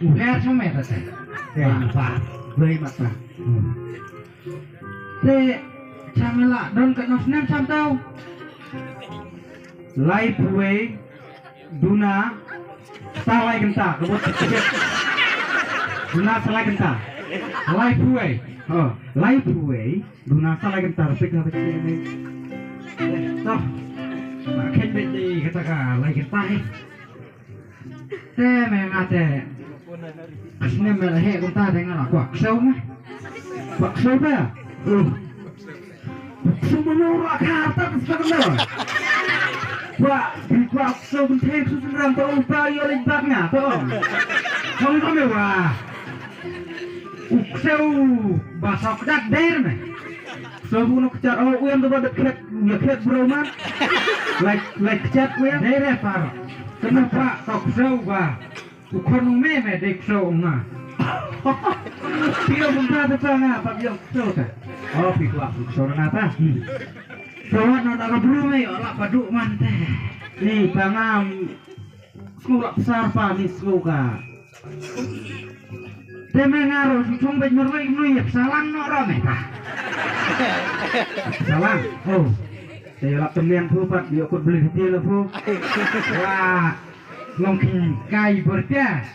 Udah sama ya teh. Ya, Pak. Beli mata. Teh camela don ke nosnem sam tau. Life way Duna salai genta kebut kecil. Duna salai genta. Life way. Oh, life way Duna salai genta pikir ini. Toh. Makin beti katakan lagi tahi. Teh mengate. Asne melahe kunta dengan aku aksau mah. Aksau apa? Semua kata sebenarnya. Wah, di aksau penting susunan tahu upaya libatnya, toh. Kamu wah. Aksau bahasa kedak der mah. Sebelum kejar uang tu pada dekat beroman. Like kejar uang. Der par. Kenapa aksau bah? Bukan meme dek show na. Dia muntah tetangga tapi yang show kan. Oh pikir show nata. Show nona belum ya lah paduk manteh. Nih bangam sekolah besar pak nih sekolah. Dia mengaruh cung benyoroi nuih salang nora meta. Salang. Oh. Saya lap temen pupat dia ikut beli hati lah pu. Wah. Mungkin kai bertia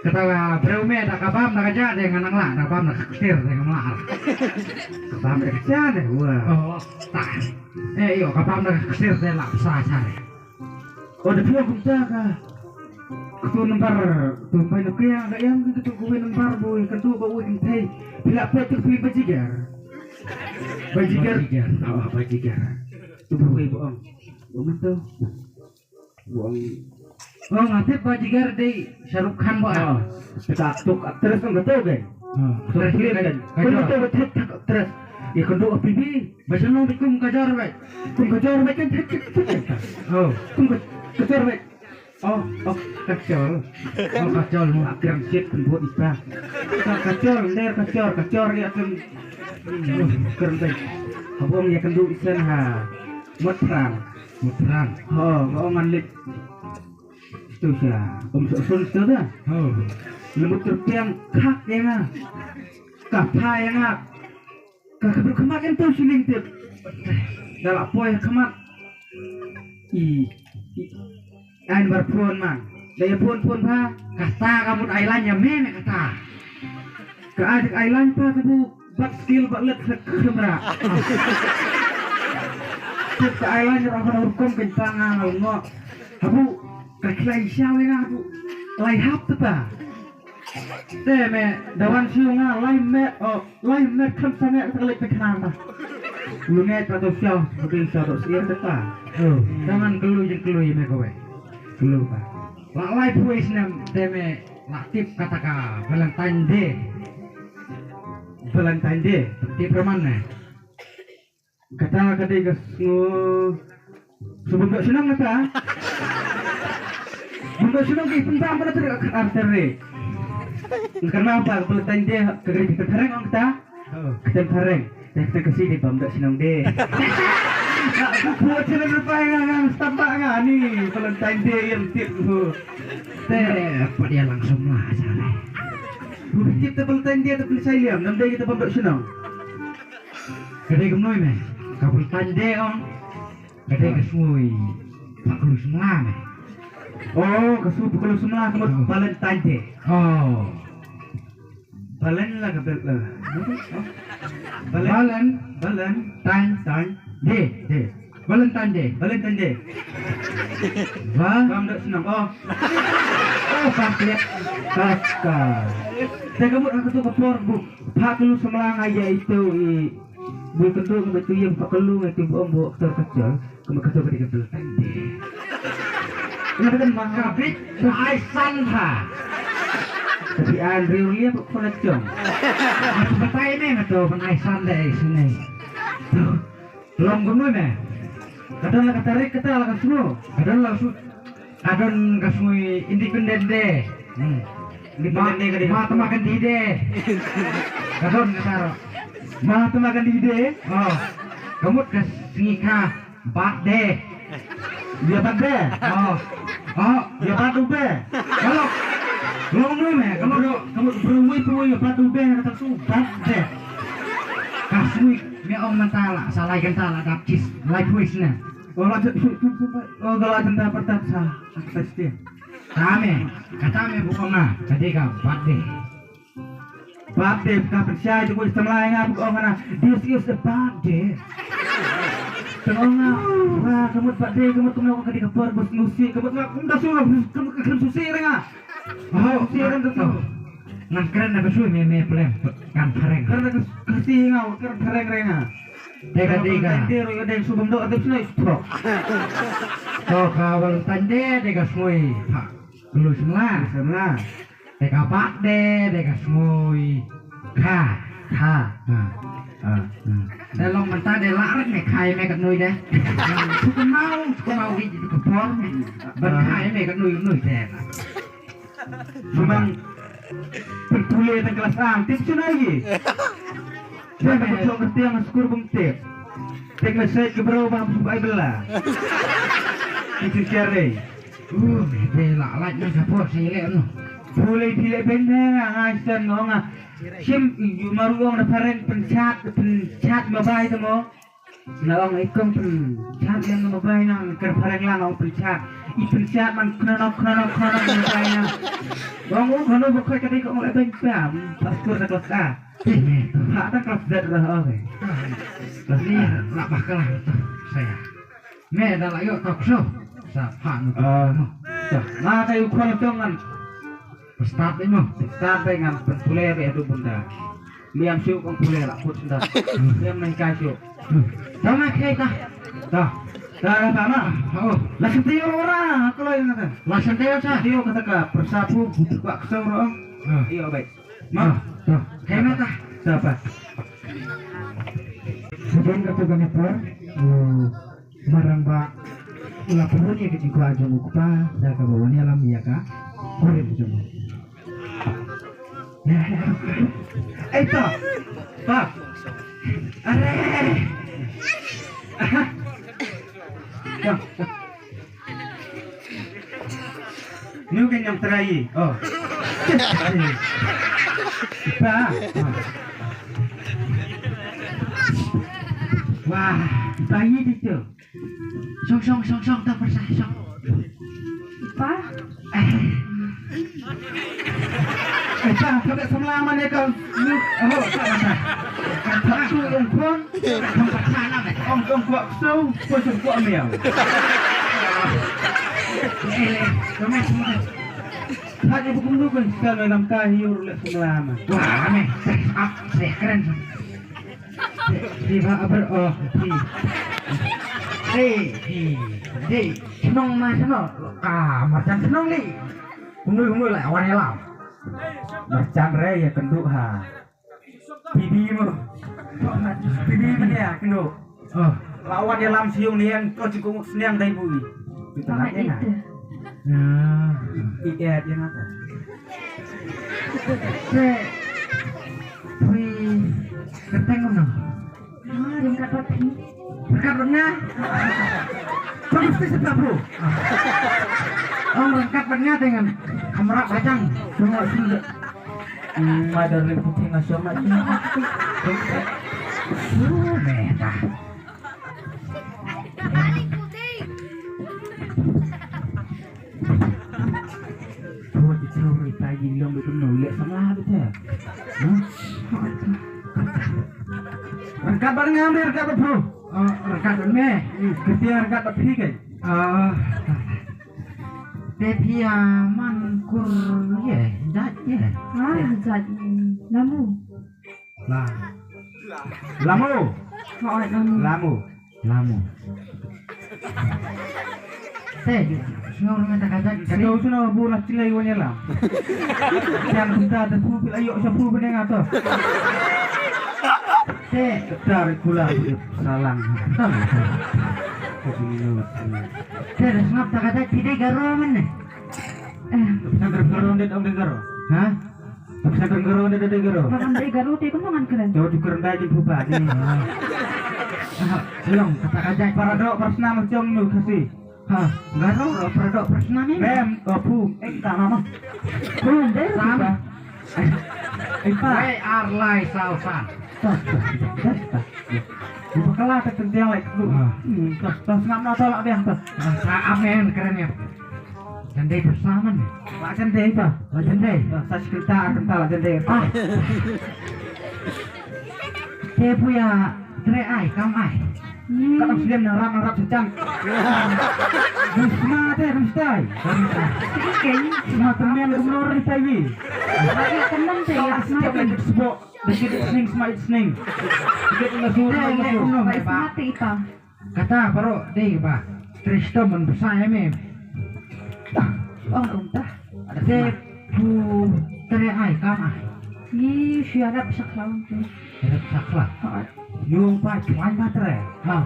kata berome tak kabam tak aja dengan nangla tak kabam tak kesir dengan nangla kabam tak kerja deh wah oh tak iyo kabam tak kesir deh lah sah cari oh tapi aku jaga ketu nomor tumpah nak yang tak yang ketu gue nomor boy ketu bawa intai bila apa tu pilih bajigar oh bajigar tu gue bohong bohong tu bohong. Oh ngatip bajigar di Shahrukh Khan boh. Kita tuk terus kan betul kan? Terus kan? Betul betul terus. Ikan doa pibi. Macam mana kum kajar baik? Kum kajar baik kan? Oh, kum kajar baik. Oh kacau. Oh kacau mau akhir shit kan buat ispa. Kacau, ler kacau dia akan keren baik. Abang dia kan dulu isan ha. Mutran. Oh, kau nganlik. Itu sih, sun itu dah. Oh, lembut terpiang kak yang ah, kapha yang ah, kakak kemakan tu siling tip. Dalam poy kemak, ain berpuan mang, daya puan pa, kata kamu ailannya mene kata, keadik ailan pa kamu bak skill bak let kemera. Kita ailan yang akan hukum kencangan ngok, kamu kakilai siapa yang aku lai hap tu ta? Teh me dawan siunga lai me kan sangat terlalu pekan ta. Lungai atau siapa mungkin siapa siapa tu ta? Oh, jangan keluh me kowe. Keluh ta. Lai puis nam teh me aktif kataka Valentine Day. Tip mana? Kata kadai sebelum tak senang kata. Untuk senang kita pada terarteri. Kenapa? Kalau tanya kerja kita tereng orang kita tereng. Kita kasih di bamda senang deh. Buat cara berpayang stampak nggak nih? Kalau tanya yang tip tu, apa dia langsung lah cara. Tip tu kalau tanya tu pilih saya liam. Nanti kita bamda senang. Kerja kemui meh. Kalau tanya orang, kerja kesemui. Tak perlu semua meh. Oh, kesupu kalau semua kamu Valentine Day. Oh, Valentine lah kabel lah. Valentine Day. Wah, kamu dah senang. Oh, pakai kakak. Saya kamu nak tu kapor bu. Pak lu semelang aja itu. Bu tentu betul yang pak lu itu bu terkecil. Kamu kata ketika Valentine Day. Ini kan makabit aisan ha. Tapi Andrew lihat koleksion. Aku bertanya nih atau penaisan dari sini. Belum gunu nih. Kadang lah katarik kita lah semua. Kadang kasih independen deh. Independen deh kadang. Mata makan di deh. Kadang katarik. Mata makan di deh. Oh, kamu kasih kah bat deh. Dia bat deh. Oh, dia batu be. Kalau kamu berui apa tuh be kata subat deh kasih me om mentala salah kan tala dapcis like wishnya kalau kalau tentang pertap sah atas dia kami kata me bukan mah jadi kau Bade kapan saya juga istemlain aku orang this is the bade tengoknya wah kamu bade kamu aku ketika bos musik kamu udah suruh kamu ke susi renga oh siaran tuh nang keren apa sih me plan kan pareng keren kasih ngau keren pareng renga dega tandero ada yang subang do ada sini stok so kawal tande dega semui pak lu semua deka bade deka semui khaแต่ลองมันตาได้ละไม่ใครแม่กับนุยเด้ทุกเมาวิจิตรพร้อมบันหายแม่กับนุยแทนมันเป็นทุเรศตั้งกระสังติดชั่วโมงยี่ใช่ไหมชมกันเตียงสกุลบุ้งเตะเด็กมาเสกกระเบื้องบางสุไอเบลล่าitu cari bela lagi macam apa sih le boleh tidak benar ngajar ngomong sim maruang na pareng penchat mabay mo na ang ikong penchat yang mabay nang pareng lang ang penchat ipenchat man krono mabay nang bang kono bukoy kadi ko mo ben pam paskur na kelas A ha ta kelas Z lah oke tapi nak bakal saya me dah layo talk show sa pa no nah kayo kono tongan start dengan pentuler ya tu bunda liam siu kong tuler lah put sudah liam main kasio sama kayak dah sama oh langsung tio orang kalau yang kata langsung tio kata ka persapu butuh pak kesauro iya baik mah kayak mana siapa kemudian ketugannya per barang pak laporannya ke jiko aja mukpa dah kabawannya alam ya kak boleh cuma itu pak are ini kan yang terakhir oh pak wah bayi itu song tak persah song pak Esa, kada semlaman ya kau. Oh, sama. Kan tu yang pun, tempat sana mek. Ong kuat so, pun kuat miau. Kami semua. Hadi bukan bukan kalau dalam kahiur lek semlaman. Wah, mek. Saya keren. Tiba ber oh. Hei, senang mas senang. Macam senang ni. Umur lah awalnya lah. Macam raya kenduk ha. Bibi ya kenduk. Oh, lawan yang lam siung ni yang kau cukup senang dari bui. Kita nak yang apa? Iya yang apa? Bui keteng mana? Yang kat batu. Kat mana? Bagus tu sebab bro. Oh, lengkap benar dengan kamera bajang semua sudah. Ada liputan nasional ini. Merah. Tuh itu cerita yang betul nolak sama betul. Lengkap barang ambil lengkap bro. Oh, lengkap benar. Ketia lengkap tapi kan. Tapi man kur ya, zat ya. Zat lamu. Lamu. Senor mata kata. Senor bulat cilai wanya lah. Yang kita ada pupil ayo sepuluh bening atau. Dari kula salang. Terus ngapa kata tidak garo mana? Sampai garo ndet om garo. Hah? Sampai garo ndet garo. Makan dari garo teh kan mangan keren. Jauh dikeren aja bupati. Belum kata aja paradok persna macam nu kasih. Hah? Garo paradok persna ni? Mem, kopu. Tak mama. Belum deh. Pak. Hei arlai sausan. Bukan kalah ketentuan lagi tu. Terus ngam tolak dia tu. Masa amen keren ya. Jandai bersama nih. Lak jendai Pak. Lak jandai. Saya cerita kental lak jendai. Dia punya tre ai kam ai. Kadang sedang narap secang. Rusma teh rustai. Kayaknya Semua teman gubernur di Taiwi. lagi teman sih ya. Setiap lagi sebok. Dikit sening smite sening. Dikit ngasur ngasur. Baik mati Pak. Kata baru deh Pak. Tristo men bersama me. Oh entah. Ada dia pu tre ai kam ai. Ih, siapa sekarang tuh? Ada sakla. Yung Pak cuman baterai. Ha.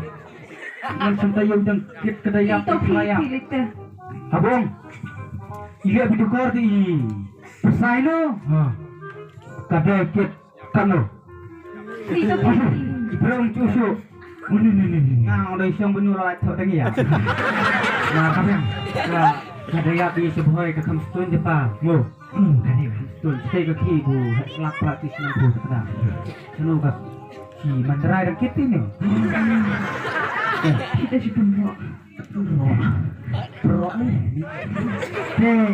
Yang sampai yung jang kit kedaya Itu pelaya. pilih teh. Abang. Iya bidukor di. Pesai no. Ha. Kada kit kano. Itu pilih. Ibrahim cusu. Ini. Nah, udah iseng benyul lah itu tadi ya. Nah, kami nah kada ya di sebuah ke kamstun je pa. Mo. Kan dia. Tun stay ke ki bu lak praktis nang bu kada. Seno ka si mandarai dan kit ini. Kita sih pembawa. Bro nih. Deh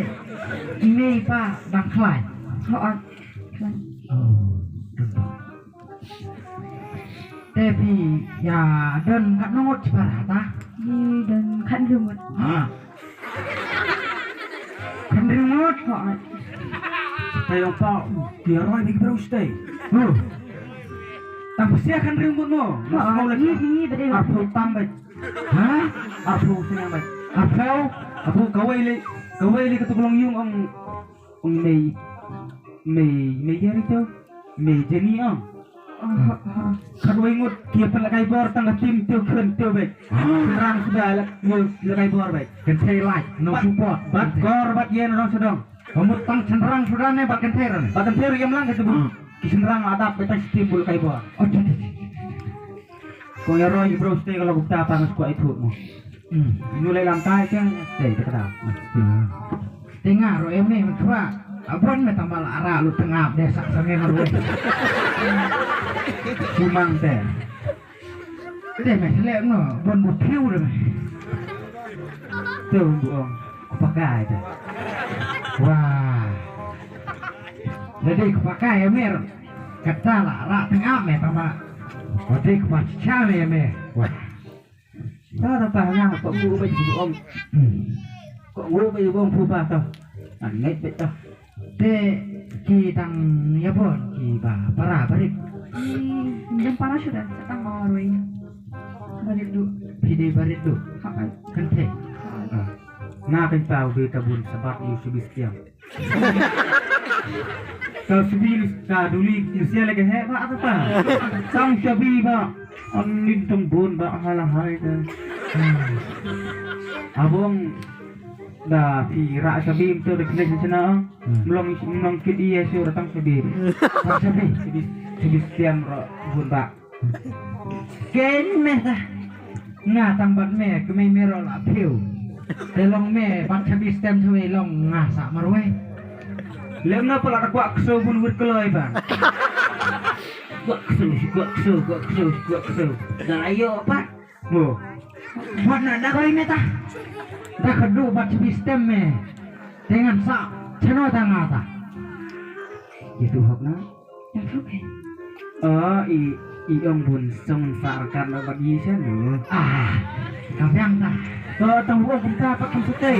ini Pak Bang Klai. Oh, Tapi ya dan kat nongot sebarata. dan kan rumut. Kan remote kok. Tayo pa dia roy ni bro stay. Tapi sia kan remote mo. Mau lagi Ini beda. Aku tambah. Hah? Aku sini ambay. Aku kawai le ketulong yung ang may yari to. May jeni ang. Kadway ngut kia pelakay bor tangga tim teu keun teu baik. Serang sudah lekay bor baik. Kentai like no support. Bat gor bat yen orang sedang. Kamu tang cenderang sudah nih Pak Kentai. Bakan teu yang lang itu bu. Kisenrang adap beta timbul kay bor. Oh jadi. Kung yaro yung bro stay kalau bukta pa ngas kuat itu mo. Nulay lang tayo kaya stay dekat. Tengah ro eme mencoba. Abon me tambal ara lu tengah desa sange marwe. Sumang teh. Deh me selek no bon butiu deh. Tuh buong. Kupakai teh. Wah. Jadi kepakai ya mir. Kata lah ara tengah me tambah. Jadi kebaca me me. Wah. Tahu apa nga kok guru baik buong. Kok guru baik buong pubah tau. Aneh betul. De kita ya bon kita para barik Dan parah sudah datang ngaruhin. Balik dulu. pide barik tu kente Na kan tahu be tabun sebab yu subistiam. Kau subil ka duli isia lagi he ba apa pa? Sang sabi ba anin tembun ba halahai dah. Abong dah pira sabi tu dekat sana melong kidi ya sur datang sabi. sabi Subistiam ro bun ba. ken me ta nga tambat me ke me mero la piu telong me bat sabi stem suwe long ngasa marwe Lem na pala kuak so bun wit keloy ba. Kuak so. Dah ayo pak. Mo. buat nak dah koi me ta dah kedu bat sabi stem me dengan sa chano tanga ta Itu hok na. Dan oke. Oh, i ông bun song sar karena bagi saya no. Kamyang ta Tahu kita pakai sutay.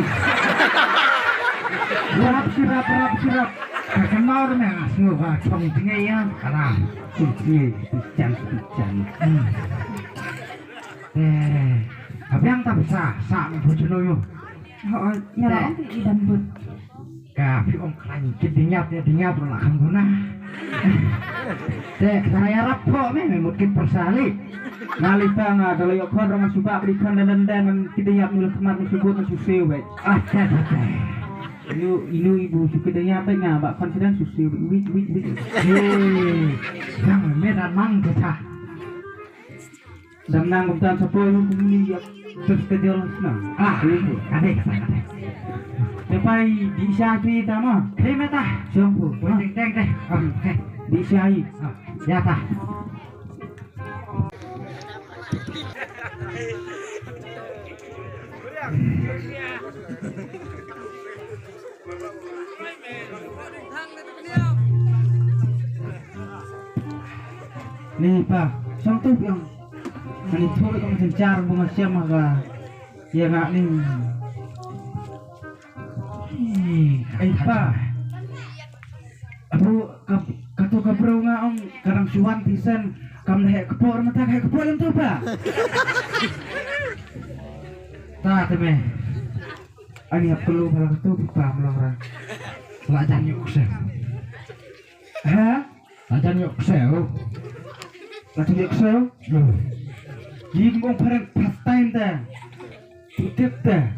Rap sirap Kakamar me asno ba chong tinge ya kara Ini pican. Kamyang ta bisa sa me bojono yo Oh, nyala di dambut. ka pi om klan dinyap lah kan guna saya rapo me mungkin persali Nalita nga dalo yo kon rong suka berikan dan tidak yak nul kemat musibut susu baik. Inu ibu suka danya apa nga ba konsidan susu wit. yang medan mang kita Dam nang bukan sepuluh kumuni yak terus ke jalan senang. ade kata Dia Lepai diisiapi tama. Hei meta. Sumpu. Wajeng teng teh. Oke. Diisiai. Ya ta. Nih Pak, sang tu yang ini tu kamu sencar bunga siapa ka? Ya nggak nih. Pak, aku katu kabro nga om karang suwan pisan kamu hek kepor mata hek kepor yang tu Pak. Ta teme. Ani perlu kalau tu Pak melora. Lajan yuk se. Hah? Lajan yuk se. Lagi dia kesel? Jadi mau bareng pastime dah. Tutip dah.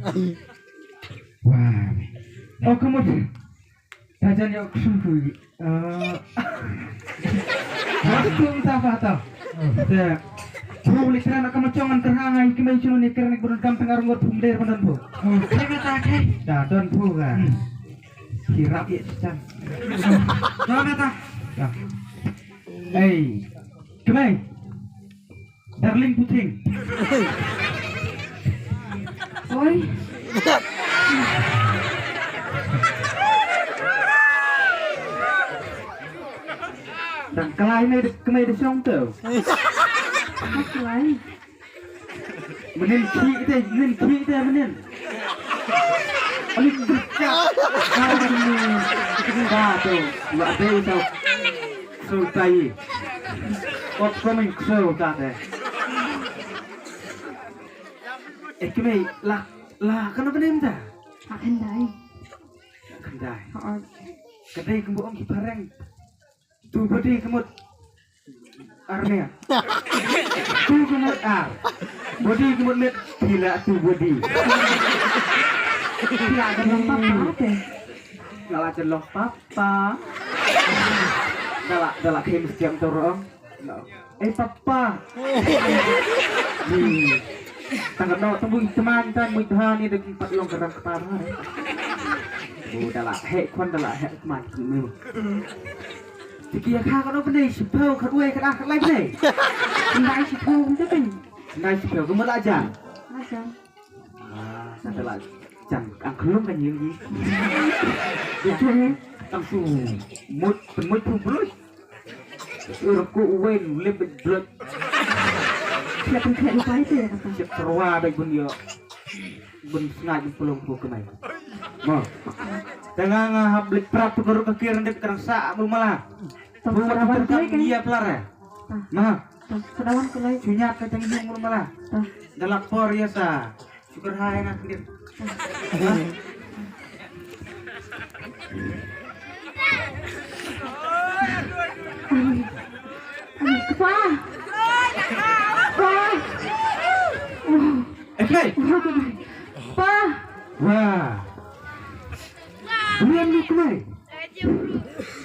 Wah. Oh kamu jajan yuk kesel. Waktu apa tau? Dah. Bro literan akan macongan kerangai kemai cuma ni kerana burun kampung arungur pumder pandan bu. Hei meta hei. Dah don bu kan. Kirap ya cang. Jangan meta. Hey, kemai. Darling Puting. Oi. Dan kelai ni kemai di song tu. Apa lain? Menin ki kita menin. Alik kerja. Dah tu, buat dia tu. Sultai. Kau komen kesel tak deh. Kemai lah kenapa ni minta? Akan dai. Kendai. Oh, Kedai kamu om kipareng. Tu bodi kamu arnia. Tu kamu bodi kamu lihat gila tu bodi. tidak ada apa-apa deh. Kalau celok papa. Dalak hem setiap turun. Papa. Tanggal no tembung teman kan mudah ni dengan empat long kerang kepala. Dalak hek kon dalak hek teman kemu. Tiga kah kau benda sepau kedua kerah lagi ni. Tidak sih kau tu kan? Nai sepau kamu aja. Macam. Dalak jam angklung kan yang ni. Itu langsung mood pun belut. Urku wen lebih belut. Siapa yang lupa itu ya kata? Siap terwa baik pun dia. Ben sengaja pulang ke mai. Mau. Tengah ngahap blik prap tu garuk ke kiri dek kerang sa malah. Sedawan kulai kan? Iya pelara. Nah, Sedawan kulai. sunyat ke tengah yang malah. Dalam por ya sa. Syukur hai nak dia. Pa! Pa! Hey. Pa! Wah. Bulan ni kelai.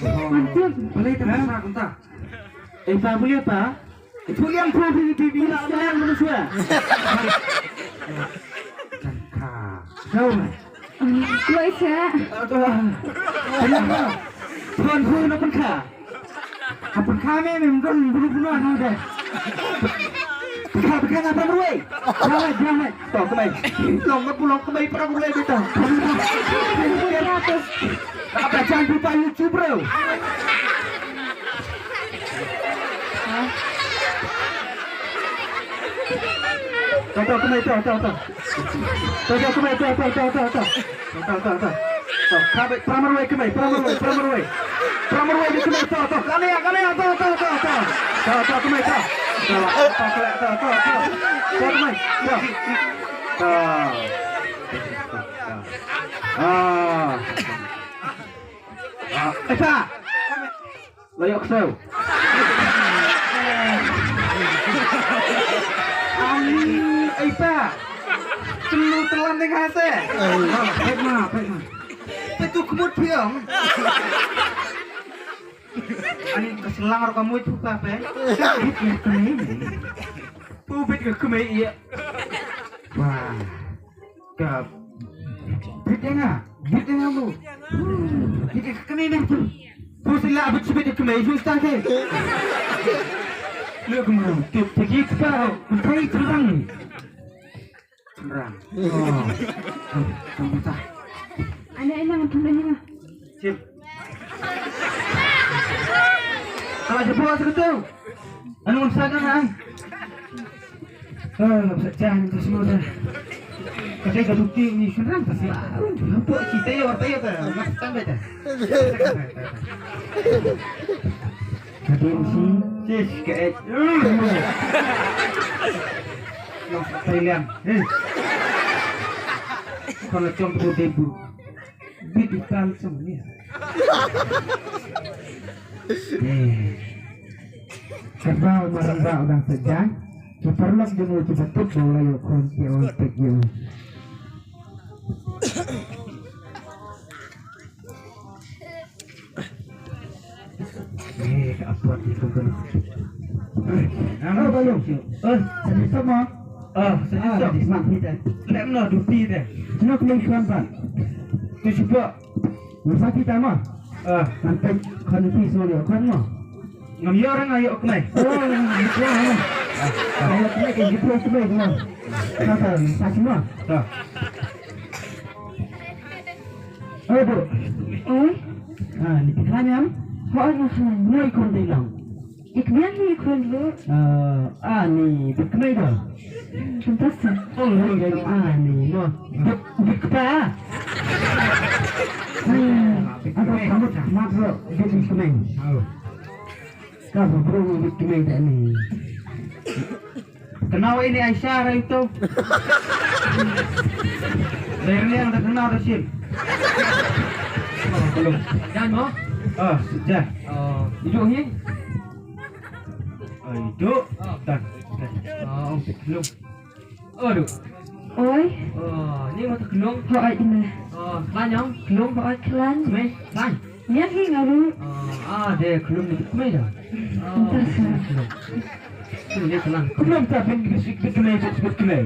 Mantap. Boleh tak masak entah. Pak boleh apa? Itu yang kau di TV nak malam manusia. Cangkah. Kau ni. Kulai saya. Kenapa? Tuan kau nak penkah? Apa kami memang bulu-bulu anak deh. Pekan apa meruai? Jangan. Tahu kemai. Longgar pulang kemai perang meruai kita. Apa jangan lupa YouTube bro. Tahu kemai tahu. Tahu kemai tahu. Kabe pramarway kemai. Pramarway di kemai tahu. Kali ya tahu. Tahu kemai tahu. Tahu kemai. Pak. Loyok sew. Pak. Celu telan ning hase. Baik mah. Itu kemut piang. Ani keselang karo kamu itu apa? Pubit ke kemai iya. Wah. Kap. Bidnya Gitu kamu. Jadi kemana tu? Kau sila abad sebut kemana? Susah ke? Lu kemana? Pergi ke kau. Mencari terang ni. Terang. Oh. Kamu tak. Ana tundanya. Cip. Kalau jebol segitu. Anu usahakan ay. Jangan itu semua dah. Kasi bukti ni serang pasti. Apa kita ya orta ya dah. Maksudkan beda. Kadang si sis ke. Yang Thailand. Kalau contoh debu. Bidikan semuanya. Kerbau merembak orang sejak. Keperluan dengan cepat mulai kunci untuk you. Apa itu kan? Nama belum? Sedih semua. Sedih di sana kita. Lemno dupi deh. Senang kelihatan pak. Tu cuba. Masa kita mah. Sampai kanti semua dia kan mah. Ngam orang ayo kemai. Ayo kemai ke gitu kemai semua. Kata sakit mah. Oh bu. Oi, Ni pikirannya. har du sån? Nu ikon hilang. Ik vet ni kunde. Ni berkemai dah. Fantastiskt. Ni no. Berkemai. Apa kamu tak mahu berkemai? Kamu perlu berkemai tak ni? Kenal ini Aisyah itu. Dari yang dah kenal dah Sim. Belum. Jangan mau? Sudah. Duduk ni. Duduk. Tak. Belum. Duduk. Oi, Ni mata kelong. har ini. Lanyang. Kelong. Har klan. Kemai. Lan. Ni hingar du. Dia kelong ni kemai dah. Fantastiskt. Ni kelang. Kelong tak kemai sebut kemai.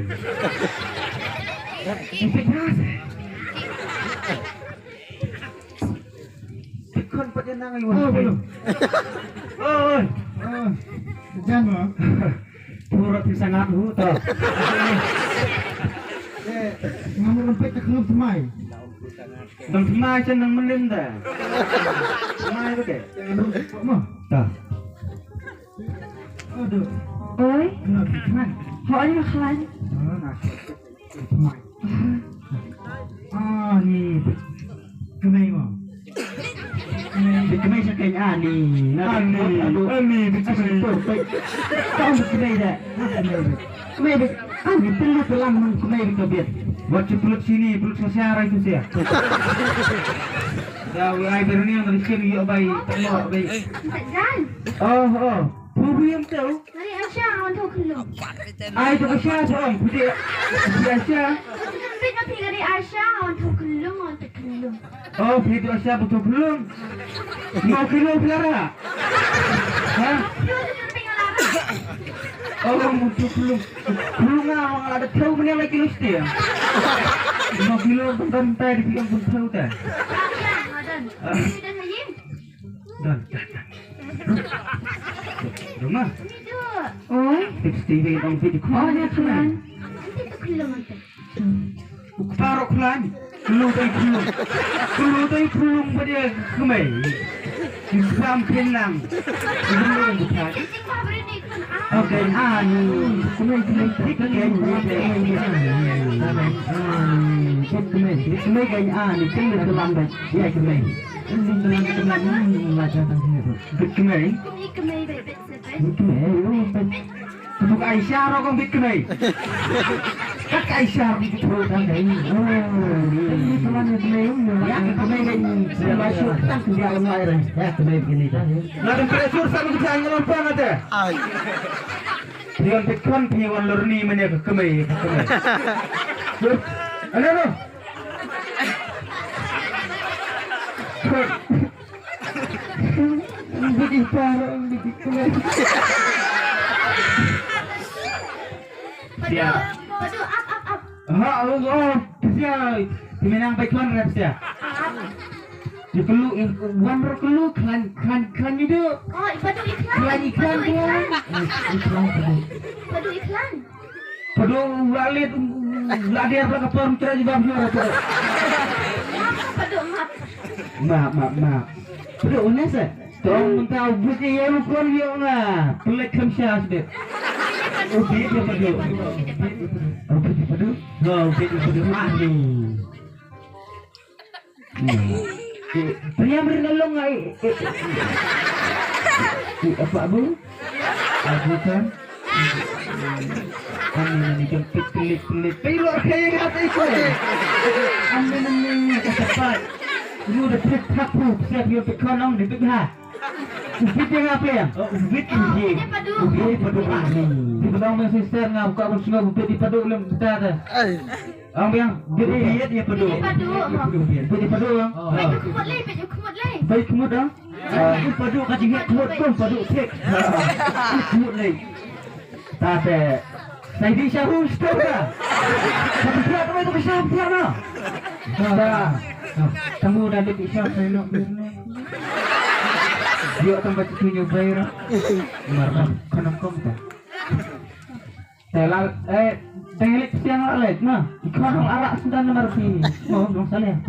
Ini berasa. Kon pada nang ayo. Belum. Jangan mo. Pura pisang aku toh. Ngamu lempet ke kelub semai. Dong semai senang melinda. Semai tu ke? Mo. Toh. Aduh. Oi, Kenapa kemana? har du klan? Semai. Ni kemai mo. Berkemai sekian ni. Ni berkemai. Kau berkemai dah. Kemai ber. Ni perlu pelang kemai berkebiat. Buat pelut sini, pelut sosial itu saya. Dah, ai berani yang dari sini ya baik, tengok baik. Jangan. Bubu yang tahu. Nari Aisyah awan tu kelum. Ai tu Aisyah tu om, putih Aisyah. Tapi nanti dari Aisyah awan tu kelum, awan tu kelum. Putih Aisyah betul belum? Mau kilo belara? Hah? Dia tu tinggal lara. Betul belum? Belum orang ada tahu punya lagi lusti ya? 5 kilo bentar di piang pun tahu dah. Dan. Ini dah sayim. Dan. Rumah. Ini tu. Oi, Tips TV dong video har call. du klan? Nanti tu kelum nanti. Parok kelan. Kelu tai kulung pada kemai. Islam kelang. Belum bukan. Ini kau beri ni kun. Okay, ni kemai tik kan kemai kan ni tinggal dalam dah. Ya kemai. Ini dalam macam tu. Kemai. Ini kemai bebek sebab. Kemai. Untuk Aisyah rokong bit kemai. Kak Aisyah itu dah ini. Ini teman kemai. Ya kemai kan masuk tak di dalam air. Ya kemai begini dah. Nak pressure sama kita anggap apa ada? Dia tekan piawan lorni mana kemai. Halo. Bidi parang bidi kemai. Padu, up. Allah, siap. Minang baikon reps ya. Di kelu wan ro kelu klan itu. Oh, padu iklan. Klan iklan Padu dia. iklan. Iklan padu. Padu iklan. Padu walit ladir lah kapal mitra di bawah suara padu. Padu mat. Maaf. Padu unes ya. Tolong minta ubutnya ya lu keluar ya nggak. Pelek kamsyah sedek. Ubit ya padu. Ubit ya padu. No, ubit ya padu. Mani. Pria bernalong ay. Apa bu? Aku kan. Amin ini kan pelit. Pero kayak apa itu? Amin ini kesepat. Lu udah tak bu. Siap dia pekanong di tengah. Ubit yang apa ya? Ubit ini. Ubit padu ini. Di belakang sister ngau kau semua ubit di padu lem kita ada. Ang yang dia padu. Dia padu. Baju kumut leh. Baik kumut ah. Padu kacing kumut pun padu tek. Kumut leh. Tapi saya di syarul setelah. Tapi dia tu itu besar dia na. Kamu dah lebih besar saya nak. Dia akan baca tunjuk bayar. Marah kanam kom. Telal tengelik siang alat nah. Ikan orang arak sudah nomor sini. Oh, belum salah.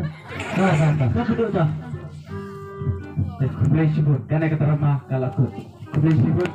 Kau duduk dah. Boleh sebut. Karena kata ramah kalau aku. Boleh sebut.